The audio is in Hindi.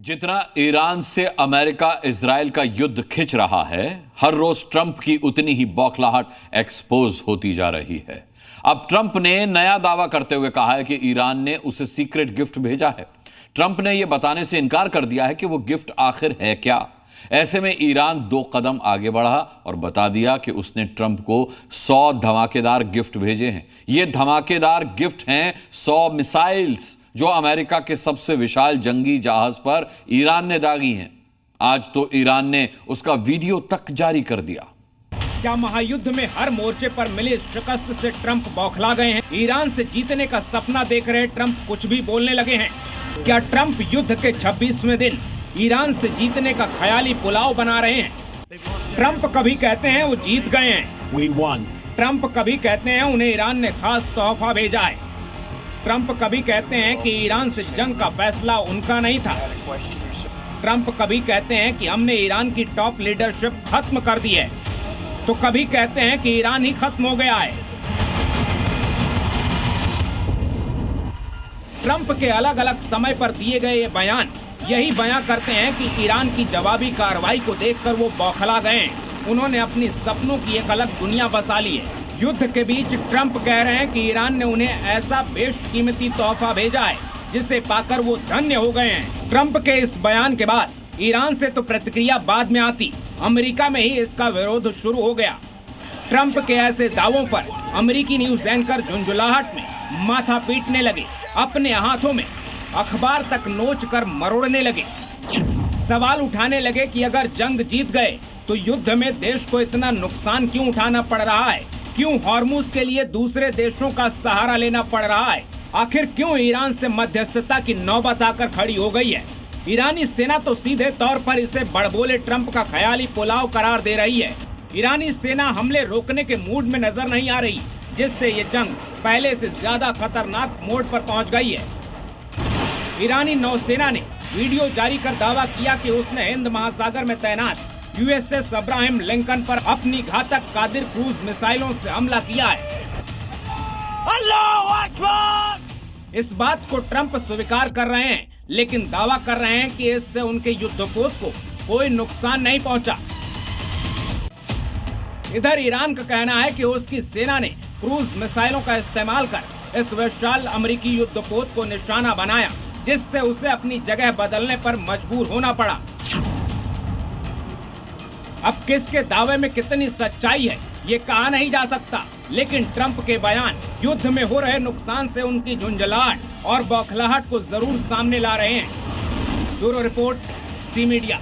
जितना ईरान से अमेरिका इजराइल का युद्ध खिंच रहा है, हर रोज ट्रंप की उतनी ही बौखलाहट एक्सपोज होती जा रही है। अब ट्रंप ने नया दावा करते हुए कहा है कि ईरान ने उसे सीक्रेट गिफ्ट भेजा है। ट्रंप ने यह बताने से इनकार कर दिया है कि वो गिफ्ट आखिर है क्या। ऐसे में ईरान 2 कदम आगे बढ़ा और बता दिया कि उसने ट्रंप को 100 धमाकेदार गिफ्ट भेजे हैं। ये धमाकेदार गिफ्ट हैं 100 मिसाइल्स जो अमेरिका के सबसे विशाल जंगी जहाज पर ईरान ने दागी हैं। आज तो ईरान ने उसका वीडियो तक जारी कर दिया। क्या महायुद्ध में हर मोर्चे पर मिली शिकस्त से ट्रंप बौखला गए हैं? ईरान से जीतने का सपना देख रहे ट्रंप कुछ भी बोलने लगे हैं। क्या ट्रंप युद्ध के 26वें दिन ईरान से जीतने का ख्याली पुलाव बना रहे हैं? ट्रंप कभी कहते हैं वो जीत गए हैं। ट्रंप कभी कहते हैं उन्हें ईरान ने खास तोहफा भेजा है। ट्रंप कभी कहते हैं कि ईरान से जंग का फैसला उनका नहीं था। ट्रंप कभी कहते हैं कि हमने ईरान की टॉप लीडरशिप खत्म कर दी है, तो कभी कहते हैं कि ईरान ही खत्म हो गया है। ट्रंप के अलग अलग समय पर दिए गए ये बयान यही बयां करते हैं कि ईरान की जवाबी कार्रवाई को देखकर वो बौखला गए हैं। उन्होंने अपनी सपनों की एक अलग दुनिया बसा ली है। युद्ध के बीच ट्रंप कह रहे हैं कि ईरान ने उन्हें ऐसा बेशकीमती तोहफा भेजा है जिसे पाकर वो धन्य हो गए हैं। ट्रंप के इस बयान के बाद ईरान से तो प्रतिक्रिया बाद में आती, अमेरिका में ही इसका विरोध शुरू हो गया। ट्रंप के ऐसे दावों पर अमेरिकी न्यूज एंकर झुंझुलाहट में माथा पीटने लगे, अपने हाथों में अखबार तक नोच कर मरोड़ने लगे। सवाल उठाने लगे कि अगर जंग जीत गए तो युद्ध में देश को इतना नुकसान क्यों उठाना पड़ रहा है? क्यों हॉर्मुज के लिए दूसरे देशों का सहारा लेना पड़ रहा है? आखिर क्यों ईरान से मध्यस्थता की नौबत आकर खड़ी हो गई है? ईरानी सेना तो सीधे तौर पर इसे बड़बोले ट्रंप का ख्याली पुलाव करार दे रही है। ईरानी सेना हमले रोकने के मूड में नजर नहीं आ रही, जिससे ये जंग पहले से ज्यादा खतरनाक मोड पर पहुंच गई है। ईरानी नौसेना ने वीडियो जारी कर दावा किया कि उसने हिंद महासागर में तैनात यूएसएस अब्राहम लिंकन पर अपनी घातक कादिर क्रूज मिसाइलों से हमला किया है। अल्लाह अकबर! इस बात को ट्रंप स्वीकार कर रहे हैं, लेकिन दावा कर रहे हैं कि इससे उनके युद्धपोत को कोई नुकसान नहीं पहुंचा। इधर ईरान का कहना है कि उसकी सेना ने क्रूज मिसाइलों का इस्तेमाल कर इस विशाल अमेरिकी युद्धपोत को निशाना बनाया, जिससे उसे अपनी जगह बदलने पर मजबूर होना पड़ा। अब किसके दावे में कितनी सच्चाई है ये कहा नहीं जा सकता, लेकिन ट्रंप के बयान युद्ध में हो रहे नुकसान से उनकी झुंझलाहट और बौखलाहट को जरूर सामने ला रहे हैं। Bureau report, C media.